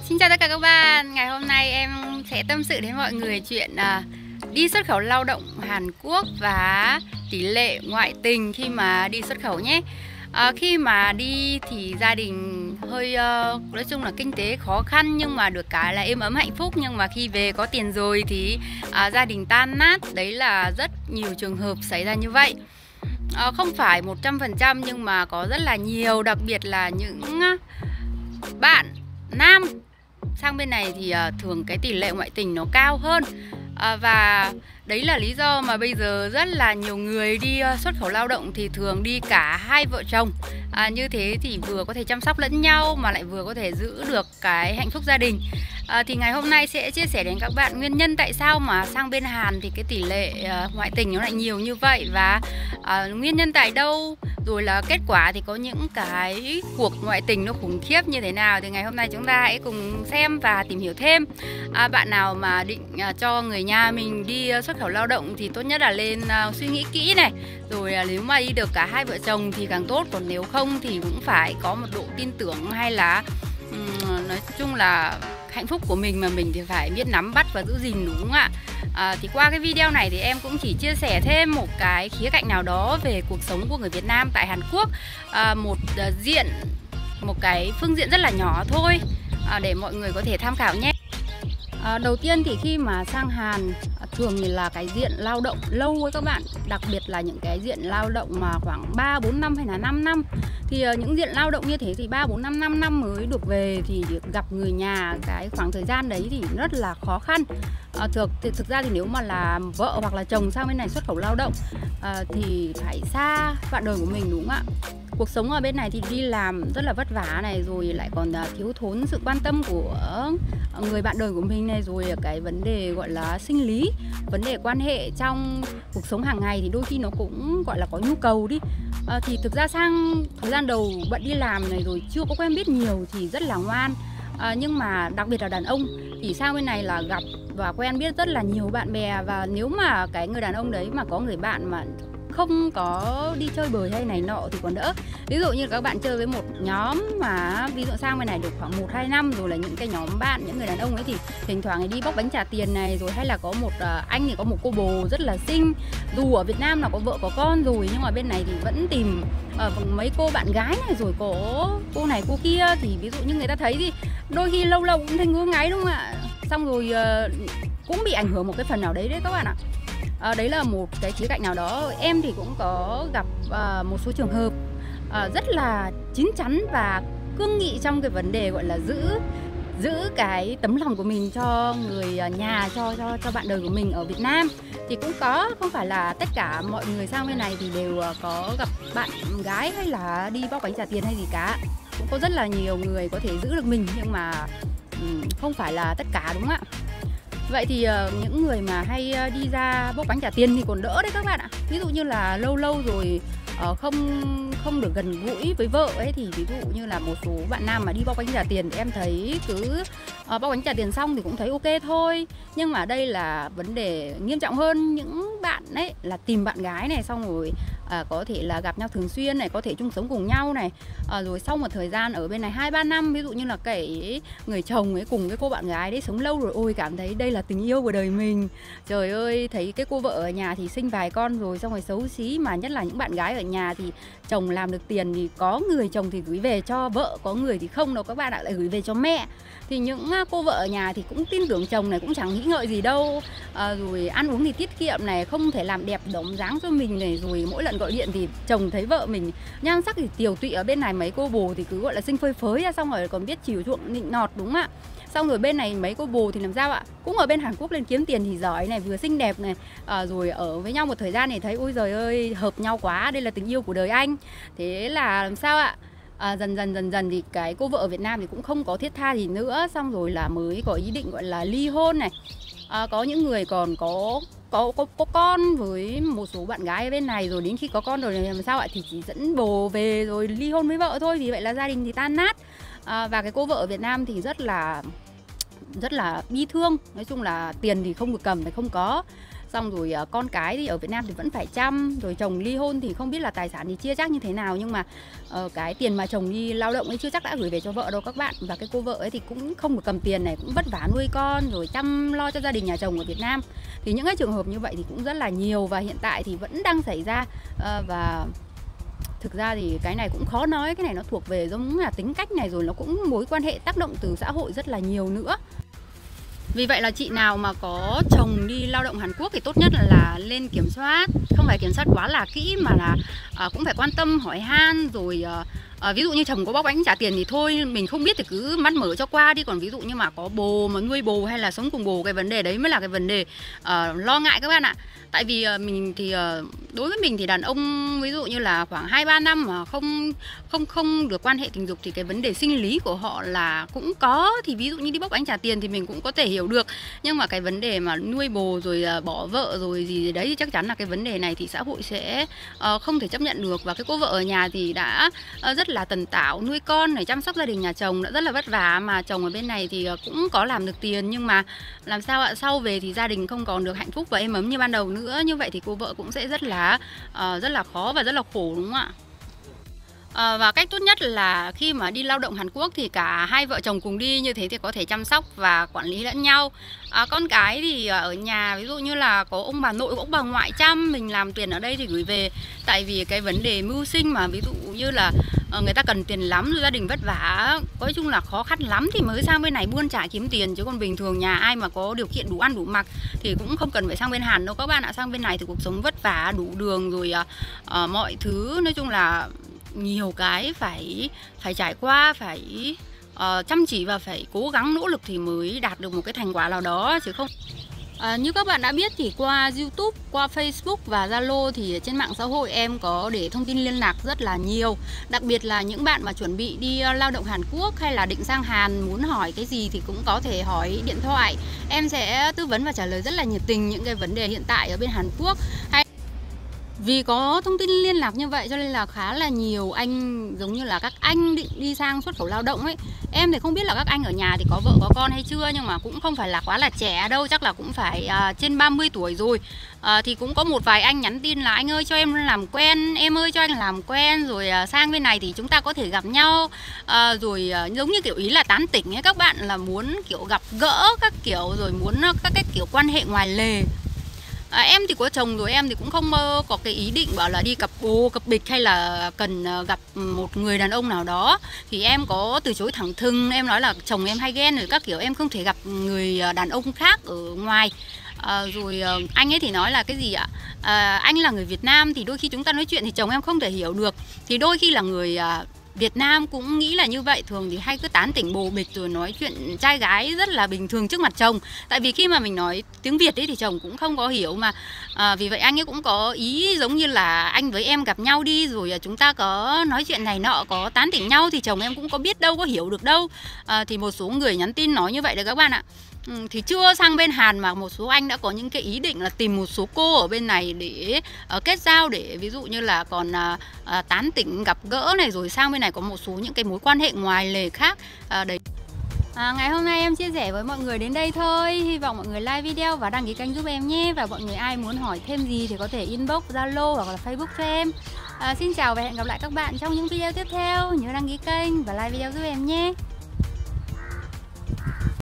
Xin chào tất cả các bạn. Ngày hôm nay em sẽ tâm sự đến mọi người chuyện đi xuất khẩu lao động Hàn Quốc và tỷ lệ ngoại tình khi mà đi xuất khẩu nhé. Khi mà đi thì gia đình hơi nói chung là kinh tế khó khăn, nhưng mà được cái là êm ấm hạnh phúc. Nhưng mà khi về có tiền rồi thì gia đình tan nát. Đấy là rất nhiều trường hợp xảy ra như vậy. Không phải 100% nhưng mà có rất là nhiều, đặc biệt là những bạn nam sang bên này thì thường cái tỷ lệ ngoại tình nó cao hơn. Và đấy là lý do mà bây giờ rất là nhiều người đi xuất khẩu lao động thì thường đi cả hai vợ chồng. Như thế thì vừa có thể chăm sóc lẫn nhau mà lại vừa có thể giữ được cái hạnh phúc gia đình. Thì ngày hôm nay sẽ chia sẻ đến các bạn nguyên nhân tại sao mà sang bên Hàn thì cái tỷ lệ ngoại tình nó lại nhiều như vậy, và nguyên nhân tại đâu, rồi là kết quả thì có những cái cuộc ngoại tình nó khủng khiếp như thế nào. Thì ngày hôm nay chúng ta hãy cùng xem và tìm hiểu thêm. Bạn nào mà định cho người nhà mình đi xuất khẩu lao động thì tốt nhất là lên suy nghĩ kỹ này. Rồi nếu mà đi được cả hai vợ chồng thì càng tốt, còn nếu không thì cũng phải có một độ tin tưởng, hay là nói chung là hạnh phúc của mình mà mình thì phải biết nắm bắt và giữ gìn, đúng không ạ? Thì qua cái video này thì em cũng chỉ chia sẻ thêm một cái khía cạnh nào đó về cuộc sống của người Việt Nam tại Hàn Quốc, một cái phương diện rất là nhỏ thôi, để mọi người có thể tham khảo nhé. Đầu tiên thì khi mà sang Hàn thường thì là cái diện lao động lâu với các bạn, đặc biệt là những cái diện lao động mà khoảng 3, 4 năm hay là 5 năm. Thì những diện lao động như thế thì 3, 4, 5 năm mới được về thì gặp người nhà cái khoảng thời gian đấy thì rất là khó khăn. Thực ra thì nếu mà là vợ hoặc là chồng sang bên này xuất khẩu lao động thì phải xa bạn đời của mình, đúng không ạ? Cuộc sống ở bên này thì đi làm rất là vất vả này, rồi lại còn thiếu thốn sự quan tâm của người bạn đời của mình này, rồi cái vấn đề gọi là sinh lý, vấn đề quan hệ trong cuộc sống hàng ngày thì đôi khi nó cũng gọi là có nhu cầu đi. Thì thực ra sang thời gian đầu bận đi làm này rồi chưa có quen biết nhiều thì rất là ngoan. Nhưng mà đặc biệt là đàn ông thì sang bên này là gặp và quen biết rất là nhiều bạn bè. Và nếu mà cái người đàn ông đấy mà có người bạn mà không có đi chơi bời hay này nọ thì còn đỡ. Ví dụ như các bạn chơi với một nhóm mà ví dụ sang bên này được khoảng 1-2 năm rồi, là những cái nhóm bạn, những người đàn ông ấy thì thỉnh thoảng đi bóc bánh trả tiền này, rồi hay là có một anh thì có một cô bồ rất là xinh. Dù ở Việt Nam là có vợ có con rồi nhưng mà bên này thì vẫn tìm mấy cô bạn gái này, rồi có cô này cô kia. Thì ví dụ như người ta thấy thì đôi khi lâu lâu cũng thấy ngứa ngáy, đúng không ạ? Xong rồi cũng bị ảnh hưởng một cái phần nào đấy các bạn ạ. Đấy là một cái khía cạnh nào đó. Em thì cũng có gặp một số trường hợp rất là chín chắn và cương nghị trong cái vấn đề gọi là giữ cái tấm lòng của mình cho người nhà, cho bạn đời của mình ở Việt Nam. Thì cũng có, không phải là tất cả mọi người sang bên này thì đều có gặp bạn gái hay là đi bóc bánh trả tiền hay gì cả. Cũng có rất là nhiều người có thể giữ được mình, nhưng mà không phải là tất cả, đúng không ạ? Vậy thì những người mà hay đi ra bốc bánh trả tiền thì còn đỡ đấy các bạn ạ. Ví dụ như là lâu lâu rồi không được gần gũi với vợ ấy, thì ví dụ như là một số bạn nam mà đi bóc bánh trả tiền thì em thấy cứ bóc bánh trả tiền xong thì cũng thấy ok thôi. Nhưng mà đây là vấn đề nghiêm trọng hơn. Những bạn ấy là tìm bạn gái này, xong rồi có thể là gặp nhau thường xuyên này, có thể chung sống cùng nhau này, rồi sau một thời gian ở bên này 2-3 năm, ví dụ như là cái người chồng ấy cùng cái cô bạn gái đấy sống lâu rồi, ôi cảm thấy đây là tình yêu của đời mình. Trời ơi, thấy cái cô vợ ở nhà thì sinh vài con rồi, xong rồi xấu xí, mà nhất là những bạn gái ở nhà thì chồng làm được tiền thì có người chồng thì gửi về cho vợ, có người thì không đâu các bạn ạ, lại gửi về cho mẹ. Thì những cô vợ ở nhà thì cũng tin tưởng chồng này, cũng chẳng nghĩ ngợi gì đâu. Rồi ăn uống thì tiết kiệm này, không thể làm đẹp đóng dáng cho mình này, rồi mỗi lần gọi điện thì chồng thấy vợ mình nhan sắc thì tiều tụy. Ở bên này mấy cô bồ thì cứ gọi là xinh phơi phới ra, xong rồi còn biết chiều chuộng nịnh nọt, đúng không ạ? Xong rồi bên này mấy cô bồ thì làm sao ạ? Cũng ở bên Hàn Quốc lên kiếm tiền thì giỏi này, vừa xinh đẹp này, rồi ở với nhau một thời gian thì thấy ôi giời ơi hợp nhau quá, đây là tình yêu của đời anh. Thế là làm sao ạ? Dần dần thì cái cô vợ ở Việt Nam thì cũng không có thiết tha gì nữa, xong rồi là mới có ý định gọi là ly hôn này. Có những người còn có con với một số bạn gái ở bên này, rồi đến khi có con rồi làm sao ạ? Thì chỉ dẫn bồ về rồi ly hôn với vợ thôi. Vì vậy là gia đình thì tan nát. Và cái cô vợ ở Việt Nam thì rất là bi thương. Nói chung là tiền thì không được cầm, phải không có. Xong rồi con cái thì ở Việt Nam thì vẫn phải chăm. Rồi chồng ly hôn thì không biết là tài sản thì chia chắc như thế nào, nhưng mà cái tiền mà chồng đi lao động ấy chưa chắc đã gửi về cho vợ đâu các bạn. Và cái cô vợ ấy thì cũng không được cầm tiền này, cũng vất vả nuôi con rồi chăm lo cho gia đình nhà chồng ở Việt Nam. Thì những cái trường hợp như vậy thì cũng rất là nhiều và hiện tại thì vẫn đang xảy ra. Và thực ra thì cái này cũng khó nói, cái này nó thuộc về giống là tính cách này, rồi nó cũng mối quan hệ tác động từ xã hội rất là nhiều nữa. Vì vậy là chị nào mà có chồng đi lao động Hàn Quốc thì tốt nhất là lên kiểm soát, không phải kiểm soát quá là kỹ mà là cũng phải quan tâm hỏi han rồi. Ví dụ như chồng có bóc bánh trả tiền thì thôi mình không biết thì cứ mắt mở cho qua đi. Còn ví dụ như mà có bồ mà nuôi bồ hay là sống cùng bồ, cái vấn đề đấy mới là cái vấn đề lo ngại các bạn ạ. Tại vì mình thì đối với mình thì đàn ông ví dụ như là khoảng 2-3 năm mà không được quan hệ tình dục thì cái vấn đề sinh lý của họ là cũng có. Thì ví dụ như đi bóc bánh trả tiền thì mình cũng có thể hiểu được. Nhưng mà cái vấn đề mà nuôi bồ rồi bỏ vợ rồi gì đấy thì chắc chắn là cái vấn đề này thì xã hội sẽ không thể chấp nhận được. Và cái cô vợ ở nhà thì đã rất là tần tảo nuôi con để chăm sóc gia đình nhà chồng, đã rất là vất vả. Mà chồng ở bên này thì cũng có làm được tiền, nhưng mà làm sao ạ, sau về thì gia đình không còn được hạnh phúc và êm ấm như ban đầu nữa. Như vậy thì cô vợ cũng sẽ rất là khó và rất là khổ, đúng không ạ? Và cách tốt nhất là khi mà đi lao động Hàn Quốc thì cả hai vợ chồng cùng đi, như thế thì có thể chăm sóc và quản lý lẫn nhau. Con cái thì ở nhà ví dụ như là có ông bà nội, ông bà ngoại chăm, mình làm tiền ở đây thì gửi về. Tại vì cái vấn đề mưu sinh mà ví dụ như là người ta cần tiền lắm rồi gia đình vất vả, nói chung là khó khăn lắm thì mới sang bên này bươn trải kiếm tiền. Chứ còn bình thường nhà ai mà có điều kiện đủ ăn đủ mặc thì cũng không cần phải sang bên Hàn đâu các bạn ạ. Sang bên này thì cuộc sống vất vả, đủ đường rồi mọi thứ, nói chung là nhiều cái phải trải qua, phải chăm chỉ và phải cố gắng nỗ lực thì mới đạt được một cái thành quả nào đó, chứ không. Như các bạn đã biết thì qua YouTube, qua Facebook và Zalo thì trên mạng xã hội em có để thông tin liên lạc rất là nhiều. Đặc biệt là những bạn mà chuẩn bị đi lao động Hàn Quốc hay là định sang Hàn, muốn hỏi cái gì thì cũng có thể hỏi điện thoại. Em sẽ tư vấn và trả lời rất là nhiệt tình những cái vấn đề hiện tại ở bên Hàn Quốc. Vì có thông tin liên lạc như vậy cho nên là khá là nhiều anh, giống như là các anh định đi sang xuất khẩu lao động ấy. Em thì không biết là các anh ở nhà thì có vợ có con hay chưa, nhưng mà cũng không phải là quá là trẻ đâu, chắc là cũng phải trên 30 tuổi rồi. Thì cũng có một vài anh nhắn tin là anh ơi cho em làm quen, em ơi cho anh làm quen, rồi sang bên này thì chúng ta có thể gặp nhau. Rồi giống như kiểu ý là tán tỉnh ấy các bạn, là muốn kiểu gặp gỡ các kiểu, rồi muốn các cái kiểu quan hệ ngoài lề. Em thì có chồng rồi, em thì cũng không có cái ý định bảo là đi cặp bồ cặp bịch hay là cần gặp một người đàn ông nào đó. Thì em có từ chối thẳng thừng, em nói là chồng em hay ghen rồi các kiểu, em không thể gặp người đàn ông khác ở ngoài. Rồi anh ấy thì nói là cái gì ạ? Anh là người Việt Nam thì đôi khi chúng ta nói chuyện thì chồng em không thể hiểu được. Thì đôi khi là người Việt Nam cũng nghĩ là như vậy, thường thì hay cứ tán tỉnh bồ bịch rồi nói chuyện trai gái rất là bình thường trước mặt chồng. Tại vì khi mà mình nói tiếng Việt ấy thì chồng cũng không có hiểu mà. Vì vậy anh ấy cũng có ý giống như là anh với em gặp nhau đi, rồi chúng ta có nói chuyện này nọ, có tán tỉnh nhau, thì chồng em cũng có biết đâu, có hiểu được đâu. Thì một số người nhắn tin nói như vậy đấy các bạn ạ. Thì chưa sang bên Hàn mà một số anh đã có những cái ý định là tìm một số cô ở bên này để kết giao, để ví dụ như là còn tán tỉnh gặp gỡ này, rồi sang bên này có một số những cái mối quan hệ ngoài lề khác đấy. Ngày hôm nay em chia sẻ với mọi người đến đây thôi. Hy vọng mọi người like video và đăng ký kênh giúp em nhé. Và mọi người ai muốn hỏi thêm gì thì có thể inbox Zalo hoặc là Facebook cho em. Xin chào và hẹn gặp lại các bạn trong những video tiếp theo. Nhớ đăng ký kênh và like video giúp em nhé.